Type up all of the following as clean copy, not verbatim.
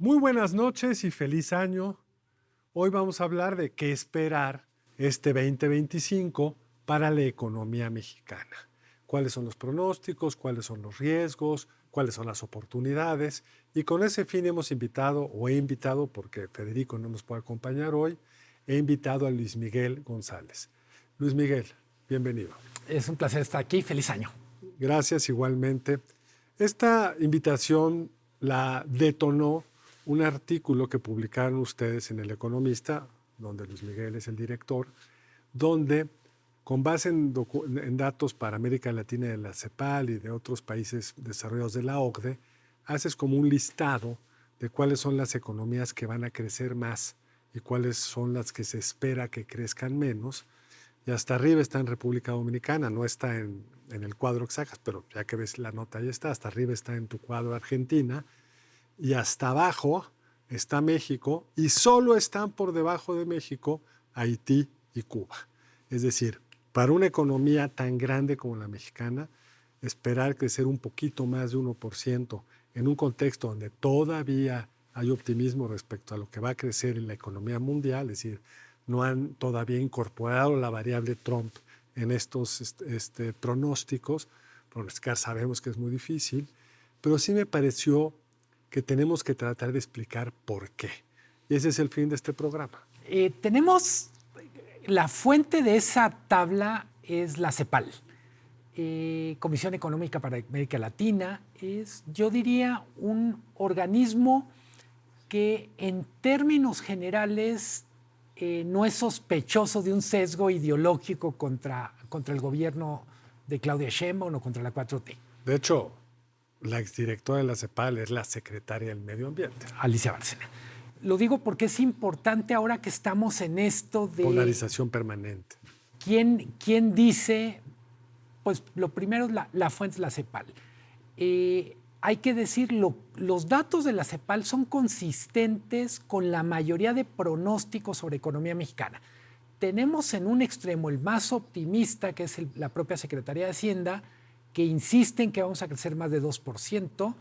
Muy buenas noches y feliz año. Hoy vamos a hablar de qué esperar este 2025 para la economía mexicana. Cuáles son los pronósticos, cuáles son los riesgos, cuáles son las oportunidades. Y con ese fin hemos invitado, o he invitado, porque Federico no nos puede acompañar hoy, he invitado a Luis Miguel González. Luis Miguel, bienvenido. Es un placer estar aquí. Feliz año. Gracias igualmente. Esta invitación la detonó un artículo que publicaron ustedes en El Economista, donde Luis Miguel es el director, donde con base en datos para América Latina de la CEPAL y de otros países desarrollados de la OCDE, haces como un listado de cuáles son las economías que van a crecer más y cuáles son las que se espera que crezcan menos. Y hasta arriba está en República Dominicana, no está en el cuadro que sacas, pero ya que ves la nota ahí está, hasta arriba está en tu cuadro Argentina, y hasta abajo está México, y solo están por debajo de México Haití y Cuba. Es decir, para una economía tan grande como la mexicana, esperar crecer un poquito más de 1% en un contexto donde todavía hay optimismo respecto a lo que va a crecer en la economía mundial, es decir, no han todavía incorporado la variable Trump en estos pronósticos. Pronosticar sabemos que es muy difícil, pero sí me pareció que tenemos que tratar de explicar por qué. Y ese es el fin de este programa. Tenemos la fuente de esa tabla es la CEPAL, Comisión Económica para América Latina. Es, yo diría, un organismo que en términos generales no es sospechoso de un sesgo ideológico contra el gobierno de Claudia Sheinbaum o contra la 4T. De hecho, la exdirectora de la CEPAL es la secretaria del Medio Ambiente. Alicia Bárcena. Lo digo porque es importante ahora que estamos en esto de... Polarización permanente. ¿Quién dice? Pues lo primero es la fuente de la CEPAL. Hay que decir, los datos de la CEPAL son consistentes con la mayoría de pronósticos sobre economía mexicana. Tenemos en un extremo el más optimista, que es la propia Secretaría de Hacienda, que insiste en que vamos a crecer más de 2%,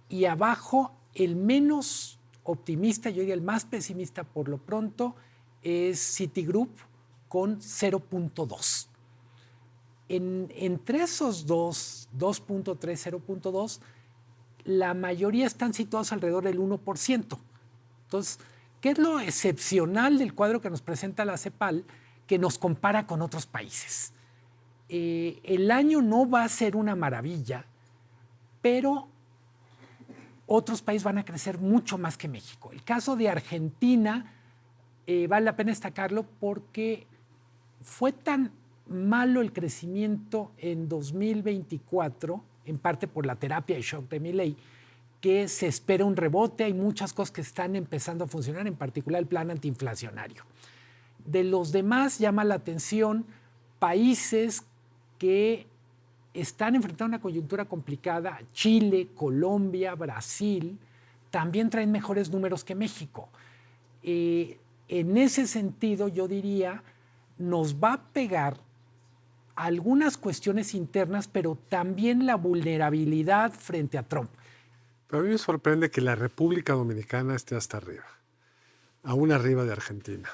y abajo el menos optimista, yo diría el más pesimista por lo pronto, es Citigroup con 0.2. Entre esos dos, 2.3, 0.2, la mayoría están situados alrededor del 1%. Entonces, ¿qué es lo excepcional del cuadro que nos presenta la CEPAL? Que nos compara con otros países. El año no va a ser una maravilla, pero otros países van a crecer mucho más que México. El caso de Argentina vale la pena destacarlo porque fue tan malo el crecimiento en 2024, en parte por la terapia de shock de Milei, que se espera un rebote. Hay muchas cosas que están empezando a funcionar, en particular el plan antiinflacionario. De los demás llama la atención países que están enfrentando una coyuntura complicada. Chile, Colombia, Brasil, también traen mejores números que México. En ese sentido, yo diría, nos va a pegar algunas cuestiones internas, pero también la vulnerabilidad frente a Trump. Pero a mí me sorprende que la República Dominicana esté hasta arriba, aún arriba de Argentina.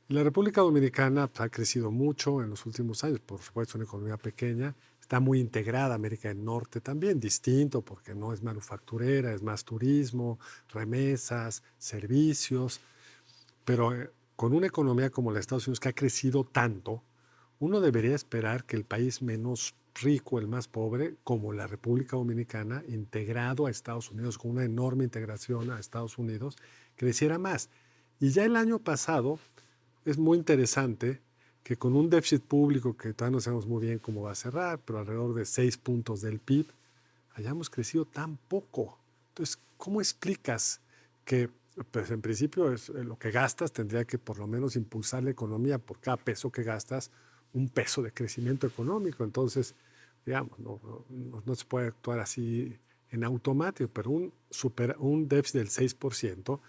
La República Dominicana ha crecido mucho en los últimos años, por supuesto, una economía pequeña, está muy integrada a América del Norte también, distinto porque no es manufacturera, es más turismo, remesas, servicios, pero con una economía como la de Estados Unidos que ha crecido tanto, uno debería esperar que el país menos rico, el más pobre, como la República Dominicana, integrado a Estados Unidos, con una enorme integración a Estados Unidos, creciera más. Y ya el año pasado es muy interesante que con un déficit público que todavía no sabemos muy bien cómo va a cerrar, pero alrededor de 6 puntos del PIB, hayamos crecido tan poco. Entonces, ¿cómo explicas que, pues en principio, lo que gastas tendría que por lo menos impulsar la economía por cada peso que gastas, un peso de crecimiento económico? Entonces, digamos, no se puede actuar así en automático, pero un déficit del 6%,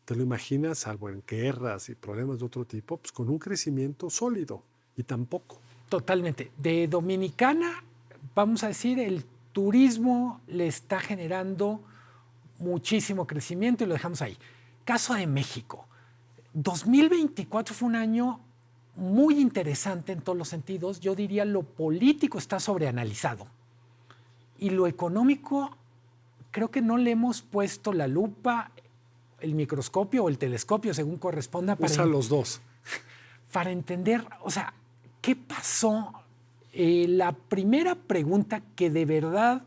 ¿te lo imaginas, salvo en guerras y problemas de otro tipo, pues con un crecimiento sólido? Y tampoco. Totalmente. De Dominicana, vamos a decir, el turismo le está generando muchísimo crecimiento y lo dejamos ahí. Caso de México. 2024 fue un año muy interesante en todos los sentidos. Yo diría lo político está sobreanalizado y lo económico creo que no le hemos puesto la lupa, el microscopio o el telescopio, según corresponda. Usa los dos. Para entender, o sea, ¿qué pasó? La primera pregunta que de verdad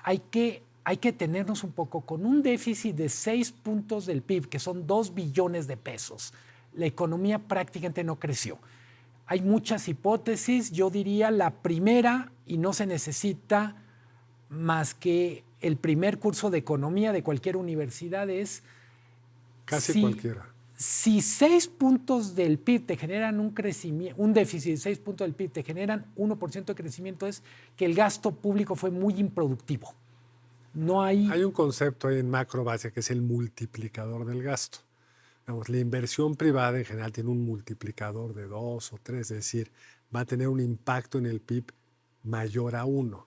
hay que tenernos un poco con un déficit de 6 puntos del PIB, que son 2 billones de pesos. La economía prácticamente no creció. Hay muchas hipótesis, yo diría la primera, y no se necesita más que el primer curso de economía de cualquier universidad, es casi cualquiera. Si 6 puntos del PIB te generan un déficit de 6 puntos del PIB te generan 1% de crecimiento, es que el gasto público fue muy improductivo. No hay... Hay un concepto ahí en macro base que es el multiplicador del gasto. Digamos, la inversión privada en general tiene un multiplicador de 2 o 3, es decir, va a tener un impacto en el PIB mayor a 1.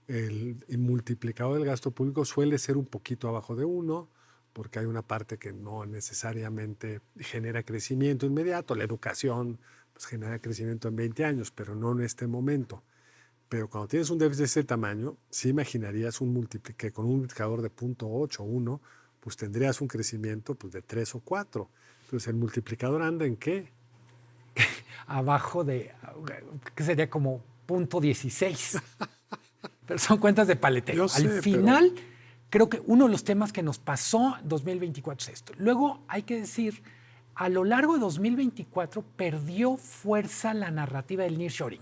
El multiplicador del gasto público suele ser un poquito abajo de 1, porque hay una parte que no necesariamente genera crecimiento inmediato. La educación pues, genera crecimiento en 20 años, pero no en este momento. Pero cuando tienes un déficit de ese tamaño, sí imaginarías que con un multiplicador de 0.8 o 1, pues tendrías un crecimiento pues, de 3 o 4. Entonces, ¿el multiplicador anda en qué? Abajo de, que sería como 0.16. Pero son cuentas de paletero. Al final, creo que uno de los temas que nos pasó en 2024 es esto. Luego, hay que decir, a lo largo de 2024 perdió fuerza la narrativa del nearshoring.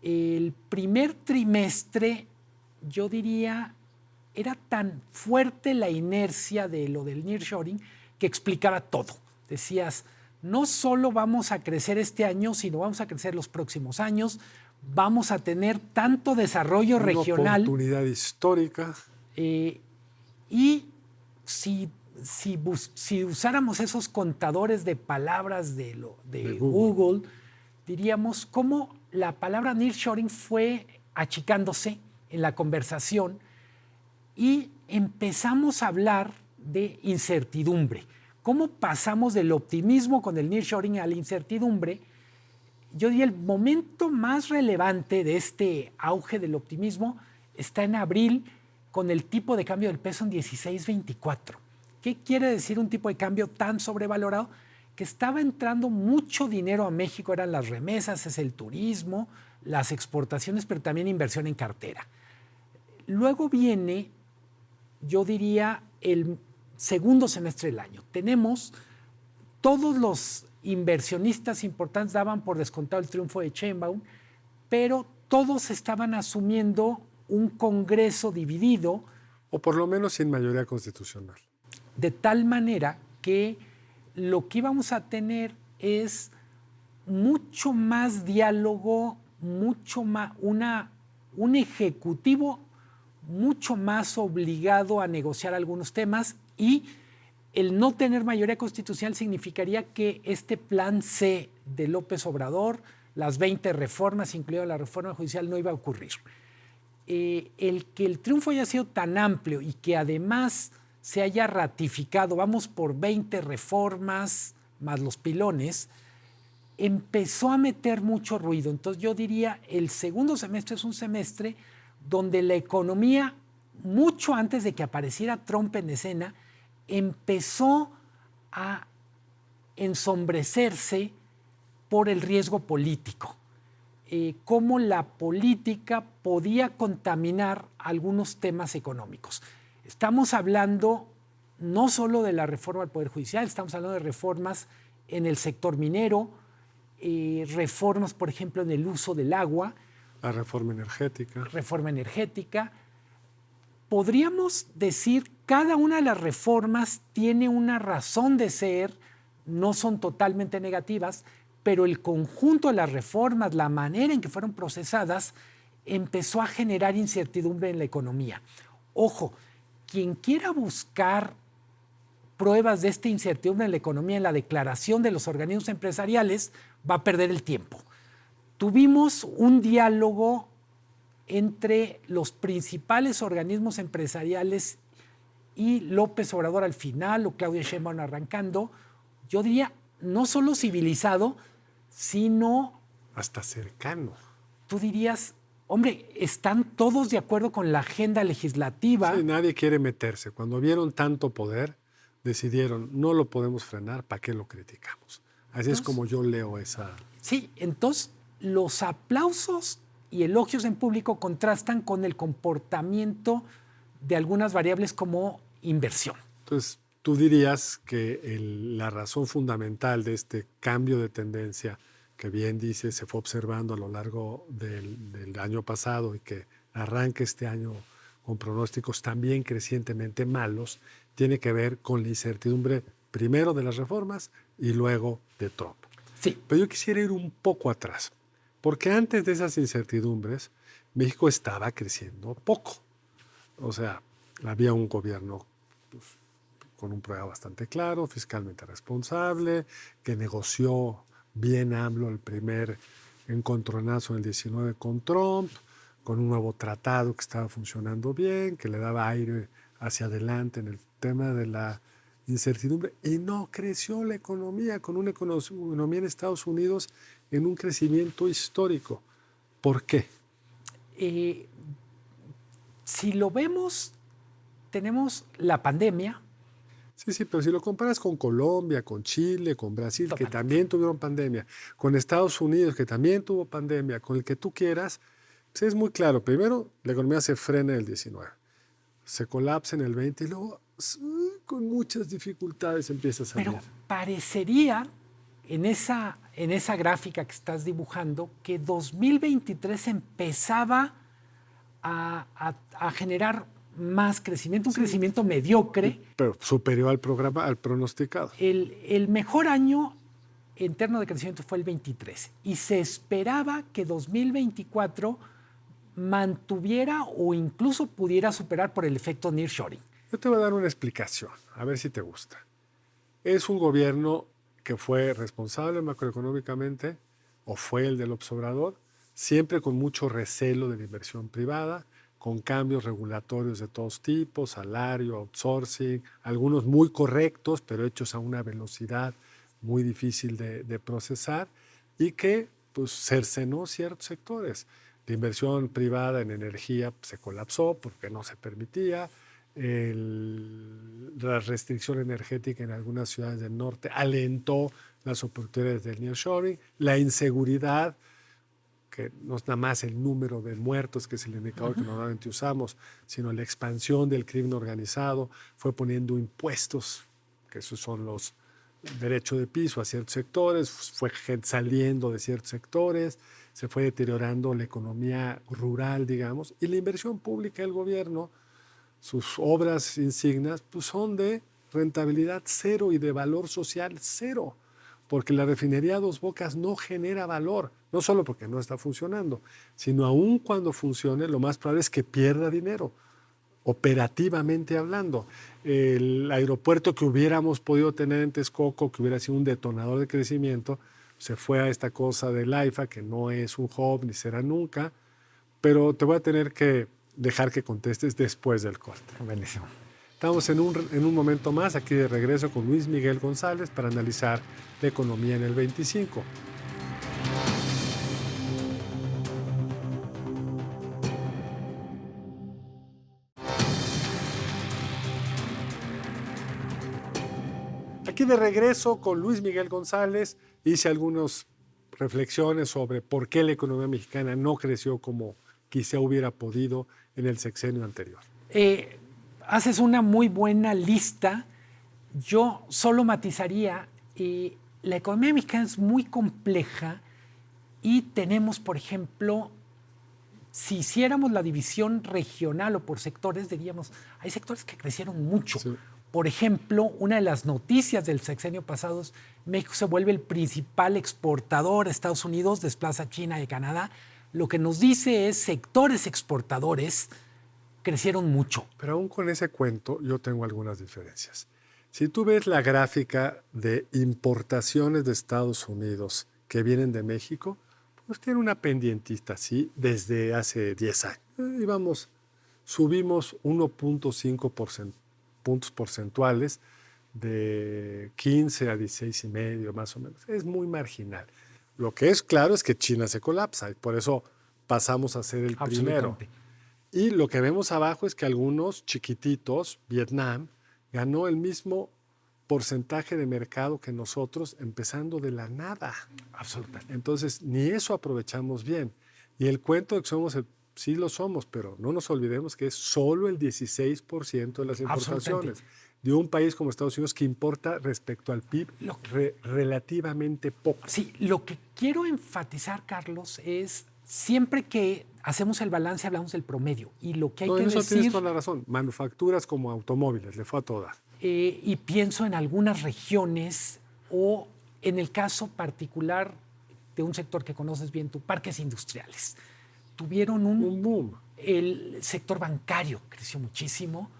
El primer trimestre, yo diría, era tan fuerte la inercia de lo del nearshoring que explicaba todo. Decías, no solo vamos a crecer este año, sino vamos a crecer los próximos años, vamos a tener tanto desarrollo regional. Una oportunidad histórica. Y si usáramos esos contadores de palabras de Google, diríamos cómo la palabra nearshoring fue achicándose en la conversación y empezamos a hablar de incertidumbre. ¿Cómo pasamos del optimismo con el nearshoring a la incertidumbre? Yo diría el momento más relevante de este auge del optimismo está en abril con el tipo de cambio del peso en 16.24. ¿Qué quiere decir un tipo de cambio tan sobrevalorado? Que estaba entrando mucho dinero a México, eran las remesas, es el turismo, las exportaciones, pero también inversión en cartera. Luego viene, yo diría, el segundo semestre del año. Tenemos todos los inversionistas importantes daban por descontado el triunfo de Sheinbaum, pero todos estaban asumiendo un Congreso dividido. O por lo menos sin mayoría constitucional. De tal manera que lo que íbamos a tener es mucho más diálogo, mucho más, un ejecutivo mucho más obligado a negociar algunos temas, y el no tener mayoría constitucional significaría que este plan C de López Obrador, las 20 reformas, incluida la reforma judicial, no iba a ocurrir. El que el triunfo haya sido tan amplio y que además se haya ratificado, vamos por 20 reformas más los pilones, empezó a meter mucho ruido. Entonces yo diría, el segundo semestre es un semestre donde la economía, mucho antes de que apareciera Trump en escena, empezó a ensombrecerse por el riesgo político. Cómo la política podía contaminar algunos temas económicos. Estamos hablando no solo de la reforma del Poder Judicial, estamos hablando de reformas en el sector minero, reformas, por ejemplo, en el uso del agua. La reforma energética. Reforma energética. Podríamos decir, cada una de las reformas tiene una razón de ser, no son totalmente negativas, pero el conjunto de las reformas, la manera en que fueron procesadas, empezó a generar incertidumbre en la economía. Ojo, quien quiera buscar pruebas de esta incertidumbre en la economía en la declaración de los organismos empresariales va a perder el tiempo. Tuvimos un diálogo entre los principales organismos empresariales y López Obrador al final, o Claudia Sheinbaum arrancando, yo diría, no solo civilizado, sino... Hasta cercano. Tú dirías, hombre, están todos de acuerdo con la agenda legislativa. Sí, nadie quiere meterse. Cuando vieron tanto poder, decidieron, no lo podemos frenar, ¿para qué lo criticamos? Así es como yo leo esa... Sí, entonces los aplausos y elogios en público contrastan con el comportamiento de algunas variables como inversión. Entonces, tú dirías que la razón fundamental de este cambio de tendencia, que bien dice, se fue observando a lo largo del año pasado y que arranca este año con pronósticos también crecientemente malos, tiene que ver con la incertidumbre primero de las reformas y luego de Trump. Sí. Pero yo quisiera ir un poco atrás, porque antes de esas incertidumbres, México estaba creciendo poco. O sea, había un gobierno con un programa bastante claro, fiscalmente responsable, que negoció bien AMLO el primer encontronazo en el 19 con Trump, con un nuevo tratado que estaba funcionando bien, que le daba aire hacia adelante en el tema de la incertidumbre, y no creció la economía, con una economía en Estados Unidos en un crecimiento histórico. ¿Por qué? Si lo vemos, tenemos la pandemia. Sí, pero si lo comparas con Colombia, con Chile, con Brasil, que también tuvieron pandemia, con Estados Unidos, que también tuvo pandemia, con el que tú quieras, pues es muy claro. Primero, la economía se frena en el 19, se colapsa en el 20 y luego con muchas dificultades empieza a salir. Pero parecería en esa gráfica que estás dibujando que 2023 empezaba a generar más crecimiento, un crecimiento mediocre. Pero superior al programa, al pronosticado. El mejor año en términos de crecimiento fue el 23 y se esperaba que 2024 mantuviera o incluso pudiera superar por el efecto nearshoring. Yo te voy a dar una explicación, a ver si te gusta. Es un gobierno que fue responsable macroeconómicamente, o fue el del López Obrador, siempre con mucho recelo de la inversión privada, con cambios regulatorios de todos tipos, salario, outsourcing, algunos muy correctos, pero hechos a una velocidad muy difícil de procesar, y que pues, cercenó ciertos sectores. La inversión privada en energía se colapsó porque no se permitía. La restricción energética en algunas ciudades del norte alentó las oportunidades del nearshoring. La inseguridad, que no es nada más el número de muertos, que es el indicador que normalmente usamos, sino la expansión del crimen organizado, fue poniendo impuestos, que esos son los derechos de piso a ciertos sectores, fue saliendo de ciertos sectores, se fue deteriorando la economía rural, digamos, y la inversión pública del gobierno, sus obras insignias, pues son de rentabilidad cero y de valor social cero, porque la refinería Dos Bocas no genera valor, no solo porque no está funcionando, sino aún cuando funcione, lo más probable es que pierda dinero, operativamente hablando. El aeropuerto que hubiéramos podido tener en Texcoco, que hubiera sido un detonador de crecimiento, se fue a esta cosa del AIFA, que no es un hub ni será nunca, pero te voy a tener que dejar que contestes después del corte. Buenísimo. Estamos en un momento más aquí de regreso con Luis Miguel González para analizar la economía en el 25. Aquí de regreso con Luis Miguel González, hice algunas reflexiones sobre por qué la economía mexicana no creció como quizá hubiera podido en el sexenio anterior. Haces una muy buena lista. Yo solo matizaría, la economía mexicana es muy compleja y tenemos, por ejemplo, si hiciéramos la división regional o por sectores, diríamos, hay sectores que crecieron mucho. Sí. Por ejemplo, una de las noticias del sexenio pasado es México se vuelve el principal exportador a Estados Unidos, desplaza a China y Canadá. Lo que nos dice es sectores exportadores crecieron mucho. Pero aún con ese cuento yo tengo algunas diferencias. Si tú ves la gráfica de importaciones de Estados Unidos que vienen de México, pues tiene una pendientista así desde hace 10 años. Subimos 1.5 puntos porcentuales de 15 a 16,5 más o menos. Es muy marginal. Lo que es claro es que China se colapsa y por eso pasamos a ser el primero. Y lo que vemos abajo es que algunos chiquititos, Vietnam, ganó el mismo porcentaje de mercado que nosotros, empezando de la nada. Absolutamente. Entonces, ni eso aprovechamos bien. Y el cuento de que sí lo somos, pero no nos olvidemos que es solo el 16% de las importaciones de un país como Estados Unidos que importa respecto al PIB relativamente poco. Sí, lo que quiero enfatizar, Carlos, es siempre que hacemos el balance hablamos del promedio. Y lo que hay que eso decir... tienes toda la razón. Manufacturas como automóviles, le fue a todas. Y pienso en algunas regiones o en el caso particular de un sector que conoces bien tú, parques industriales. Tuvieron un boom. El sector bancario creció muchísimo.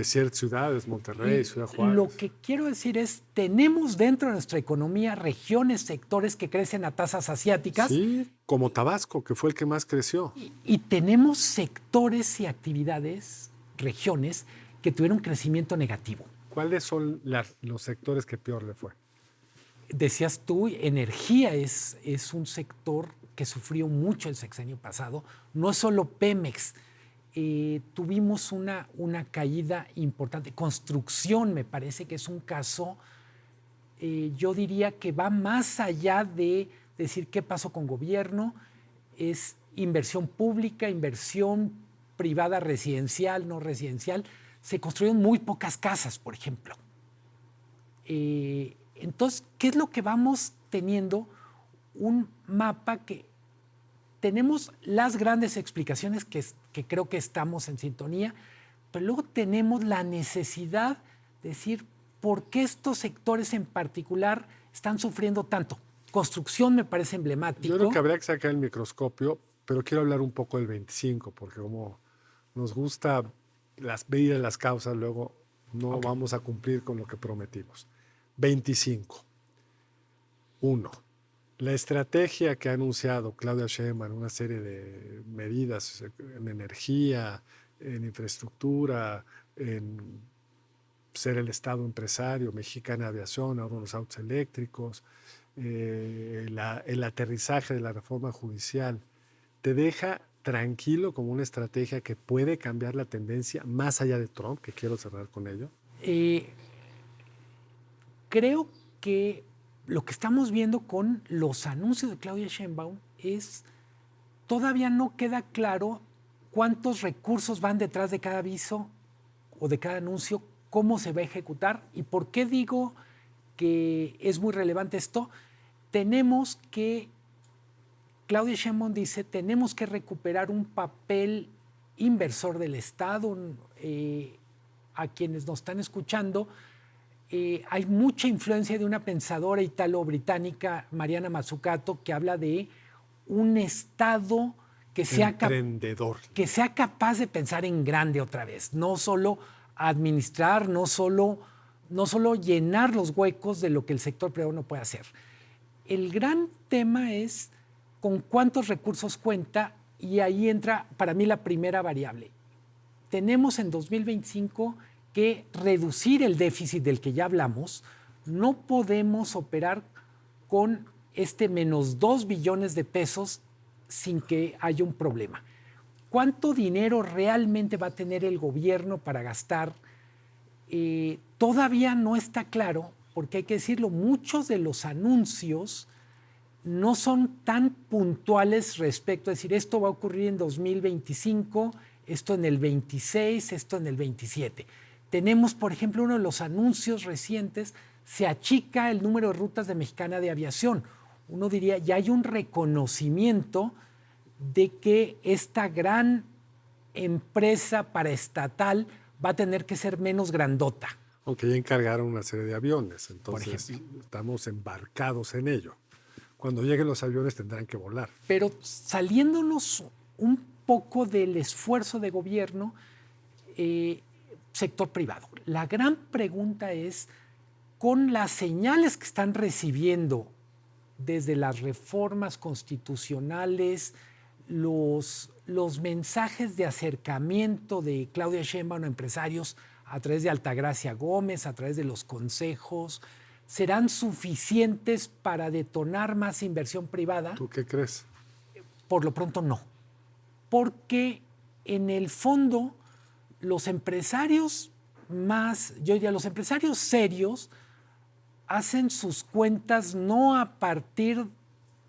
Ciertas ciudades, Monterrey, Ciudad Juárez. Lo que quiero decir es, tenemos dentro de nuestra economía regiones, sectores que crecen a tasas asiáticas. Sí, como Tabasco, que fue el que más creció. Y tenemos sectores y actividades, regiones, que tuvieron crecimiento negativo. ¿Cuáles son los sectores que peor le fue? Decías tú, energía es un sector que sufrió mucho el sexenio pasado. No es solo Pemex. Tuvimos una caída importante. Construcción me parece que es un caso, yo diría que va más allá de decir qué pasó con gobierno. Es inversión pública, inversión privada residencial, no residencial. Se construyeron muy pocas casas, por ejemplo. Entonces, ¿qué es lo que vamos teniendo? Un mapa que tenemos las grandes explicaciones que creo que estamos en sintonía, pero luego tenemos la necesidad de decir por qué estos sectores en particular están sufriendo tanto. Construcción me parece emblemático. Yo creo que habría que sacar el microscopio, pero quiero hablar un poco del 25, porque como nos gusta ver las causas, luego no vamos a cumplir con lo que prometimos. 25. 1. La estrategia que ha anunciado Claudia Sheinbaum, una serie de medidas en energía, en infraestructura, en ser el Estado empresario, Mexicana Aviación, ahora los autos eléctricos, el aterrizaje de la reforma judicial, te deja tranquilo como una estrategia que puede cambiar la tendencia más allá de Trump, que quiero cerrar con ello. Creo que lo que estamos viendo con los anuncios de Claudia Sheinbaum es, todavía no queda claro cuántos recursos van detrás de cada aviso o de cada anuncio, cómo se va a ejecutar. ¿Y por qué digo que es muy relevante esto? Tenemos que, Claudia Sheinbaum dice, tenemos que recuperar un papel inversor del Estado. A quienes nos están escuchando, hay mucha influencia de una pensadora italo-británica, Mariana Mazzucato, que habla de un Estado que sea capaz de pensar en grande otra vez, no solo administrar, no solo llenar los huecos de lo que el sector privado no puede hacer. El gran tema es con cuántos recursos cuenta, y ahí entra para mí la primera variable. Tenemos en 2025 que reducir el déficit del que ya hablamos. No podemos operar con menos 2 billones de pesos sin que haya un problema. ¿Cuánto dinero realmente va a tener el gobierno para gastar? Todavía no está claro, porque hay que decirlo, muchos de los anuncios no son tan puntuales respecto a decir esto va a ocurrir en 2025, esto en el 26, esto en el 27. Tenemos, por ejemplo, uno de los anuncios recientes, se achica el número de rutas de Mexicana de Aviación. Uno diría, ya hay un reconocimiento de que esta gran empresa paraestatal va a tener que ser menos grandota. Aunque ya encargaron una serie de aviones, entonces estamos embarcados en ello. Cuando lleguen los aviones tendrán que volar. Pero saliéndonos un poco del esfuerzo de gobierno, sector privado. La gran pregunta es, con las señales que están recibiendo desde las reformas constitucionales, los mensajes de acercamiento de Claudia Sheinbaum a empresarios a través de Altagracia Gómez, a través de los consejos, serán suficientes para detonar más inversión privada? ¿Tú qué crees? Por lo pronto no, porque en el fondo los empresarios yo diría los empresarios serios hacen sus cuentas no a partir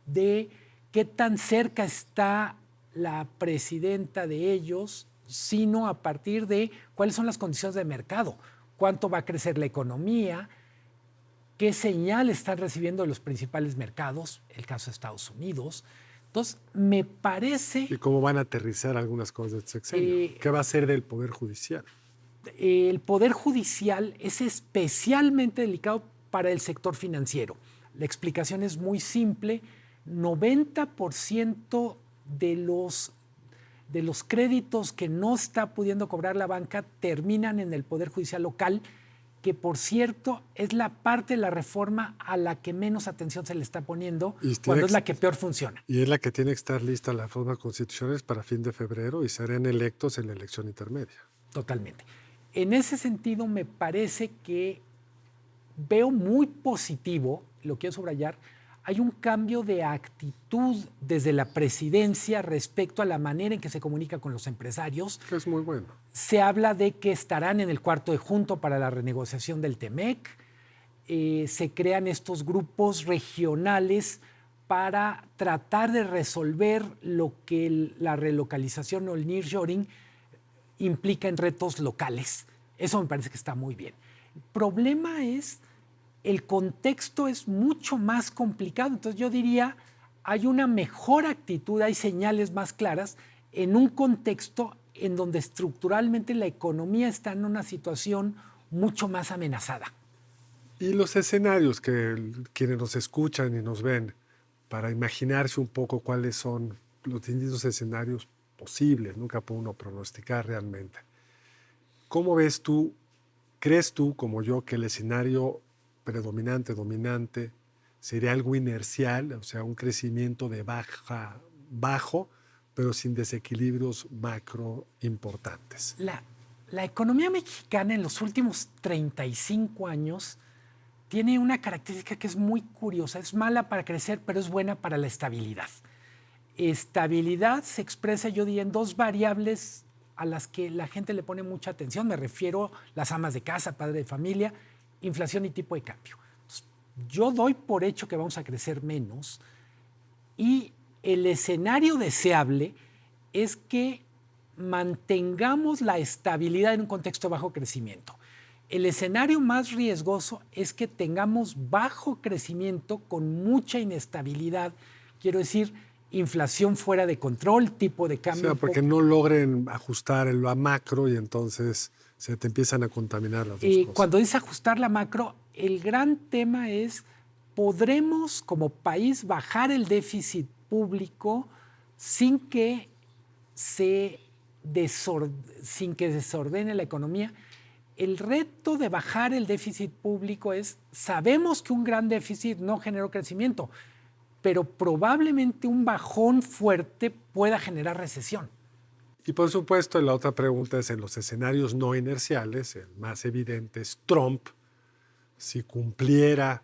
de qué tan cerca está la presidenta de ellos, sino a partir de cuáles son las condiciones de mercado, cuánto va a crecer la economía, qué señal están recibiendo de los principales mercados, el caso de Estados Unidos. Entonces, me parece... ¿Y cómo van a aterrizar algunas cosas del sexenio? ¿Qué va a ser del Poder Judicial? El Poder Judicial es especialmente delicado para el sector financiero. La explicación es muy simple. 90% de los créditos que no está pudiendo cobrar la banca terminan en el Poder Judicial local, que por cierto es la parte de la reforma a la que menos atención se le está poniendo, cuando es la que peor funciona. Y es la que tiene que estar lista la reforma constitucional para fin de febrero y serán electos en la elección intermedia. Totalmente. En ese sentido, me parece que veo muy positivo, lo quiero subrayar, hay un cambio de actitud desde la presidencia respecto a la manera en que se comunica con los empresarios. Que es muy bueno. Se habla de que estarán en el cuarto de junto para la renegociación del TEMEC. Se crean estos grupos regionales para tratar de resolver lo que la relocalización o el nearshoring implica en retos locales. Eso me parece que está muy bien. El problema es, el contexto es mucho más complicado. Entonces yo diría, hay una mejor actitud, hay señales más claras en un contexto en donde estructuralmente la economía está en una situación mucho más amenazada. Y los escenarios que quienes nos escuchan y nos ven, para imaginarse un poco cuáles son los distintos escenarios posibles, nunca puede uno pronosticar realmente. ¿Cómo ves tú, crees tú como yo que el escenario predominante, dominante, sería algo inercial, o sea, un crecimiento de bajo, pero sin desequilibrios macro importantes? La economía mexicana en los últimos 35 años tiene una característica que es muy curiosa. Es mala para crecer, pero es buena para la estabilidad. Estabilidad se expresa, yo diría, en dos variables a las que la gente le pone mucha atención. Me refiero a las amas de casa, padre de familia, inflación y tipo de cambio. Entonces, yo doy por hecho que vamos a crecer menos y el escenario deseable es que mantengamos la estabilidad en un contexto de bajo crecimiento. El escenario más riesgoso es que tengamos bajo crecimiento con mucha inestabilidad, quiero decir, inflación fuera de control, tipo de cambio. O sea, porque no logren ajustar en lo macro y entonces se te empiezan a contaminar las dos cosas. Cuando dice ajustar la macro, el gran tema es, ¿podremos como país bajar el déficit público sin que se desordene la economía? El reto de bajar el déficit público es, sabemos que un gran déficit no generó crecimiento, pero probablemente un bajón fuerte pueda generar recesión. Y por supuesto, la otra pregunta es en los escenarios no inerciales, el más evidente es Trump, si cumpliera,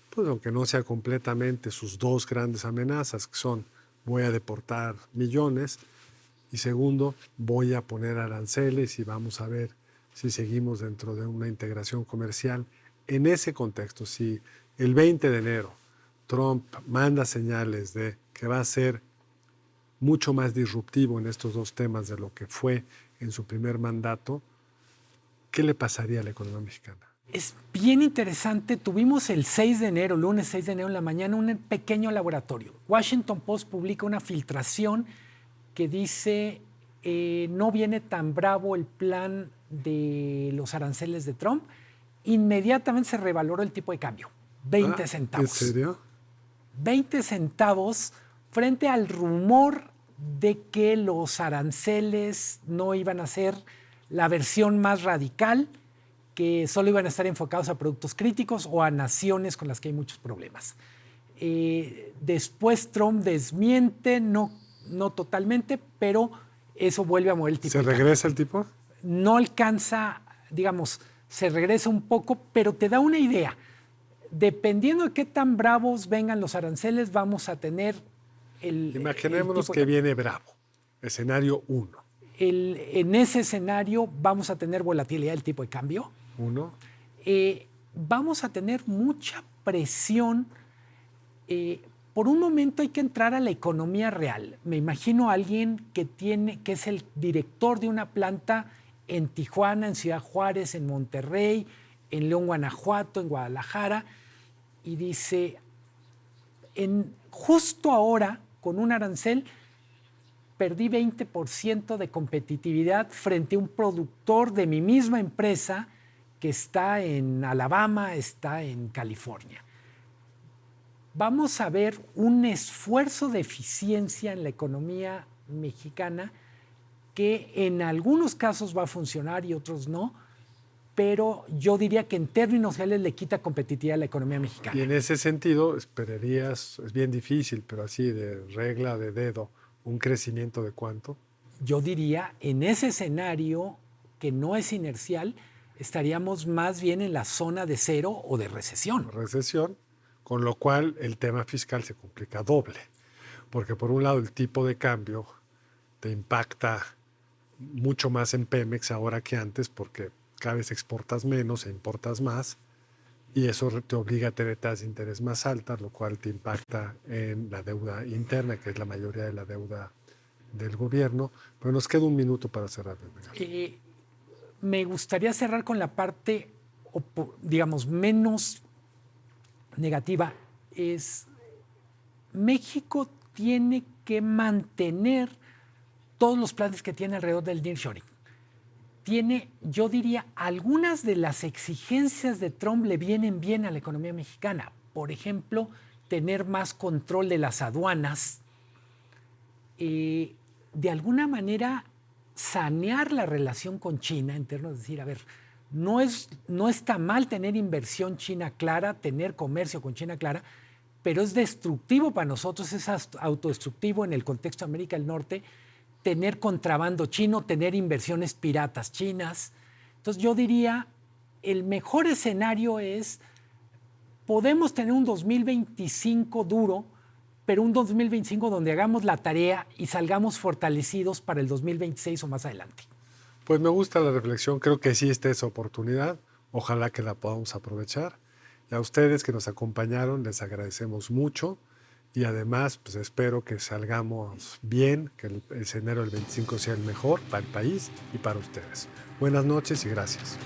pues aunque no sea completamente, sus dos grandes amenazas, que son voy a deportar millones y segundo, voy a poner aranceles y vamos a ver si seguimos dentro de una integración comercial. En ese contexto, si el 20 de enero Trump manda señales de que va a ser mucho más disruptivo en estos dos temas de lo que fue en su primer mandato, ¿qué le pasaría a la economía mexicana? Es bien interesante. Tuvimos el 6 de enero, lunes 6 de enero en la mañana, un pequeño laboratorio. Washington Post publica una filtración que dice no viene tan bravo el plan de los aranceles de Trump. Inmediatamente se revaloró el tipo de cambio, 20 centavos. ¿En serio? 20 centavos frente al rumor de que los aranceles no iban a ser la versión más radical, que solo iban a estar enfocados a productos críticos o a naciones con las que hay muchos problemas. Después Trump desmiente, no totalmente, pero eso vuelve a mover el tipo. ¿Se regresa el tipo? No alcanza, digamos, se regresa un poco, pero te da una idea. Dependiendo de qué tan bravos vengan los aranceles, vamos a tener Imaginémonos que viene bravo. Escenario 1. En ese escenario vamos a tener volatilidad del tipo de cambio. 1. Vamos a tener mucha presión. Por un momento hay que entrar a la economía real. Me imagino a alguien que es el director de una planta en Tijuana, en Ciudad Juárez, en Monterrey, en León, Guanajuato, en Guadalajara, y dice, justo ahora, con un arancel, perdí 20% de competitividad frente a un productor de mi misma empresa que está en Alabama, está en California. Vamos a ver un esfuerzo de eficiencia en la economía mexicana que en algunos casos va a funcionar y otros no, pero yo diría que en términos generales le quita competitividad a la economía mexicana. Y en ese sentido, esperarías, es bien difícil, pero así de regla de dedo, ¿un crecimiento de cuánto? Yo diría, en ese escenario que no es inercial, estaríamos más bien en la zona de cero o de recesión. Recesión, con lo cual el tema fiscal se complica doble, porque por un lado el tipo de cambio te impacta mucho más en Pemex ahora que antes, porque cada vez exportas menos e importas más, y eso te obliga a tener tasas de interés más altas, lo cual te impacta en la deuda interna, que es la mayoría de la deuda del gobierno. Pero nos queda un minuto para cerrar. Me gustaría cerrar con la parte, digamos, menos negativa. México tiene que mantener todos los planes que tiene alrededor del nearshoring. Yo diría, algunas de las exigencias de Trump le vienen bien a la economía mexicana. Por ejemplo, tener más control de las aduanas, de alguna manera sanear la relación con China, en términos de decir, a ver, no está mal tener inversión china clara, tener comercio con China clara, pero es destructivo para nosotros, es autodestructivo en el contexto de América del Norte, tener contrabando chino, tener inversiones piratas chinas. Entonces yo diría, el mejor escenario es, podemos tener un 2025 duro, pero un 2025 donde hagamos la tarea y salgamos fortalecidos para el 2026 o más adelante. Pues me gusta la reflexión, creo que existe esa oportunidad, ojalá que la podamos aprovechar. Y a ustedes que nos acompañaron les agradecemos mucho. Y además, pues espero que salgamos bien, que el escenario del 25 sea el mejor para el país y para ustedes. Buenas noches y gracias.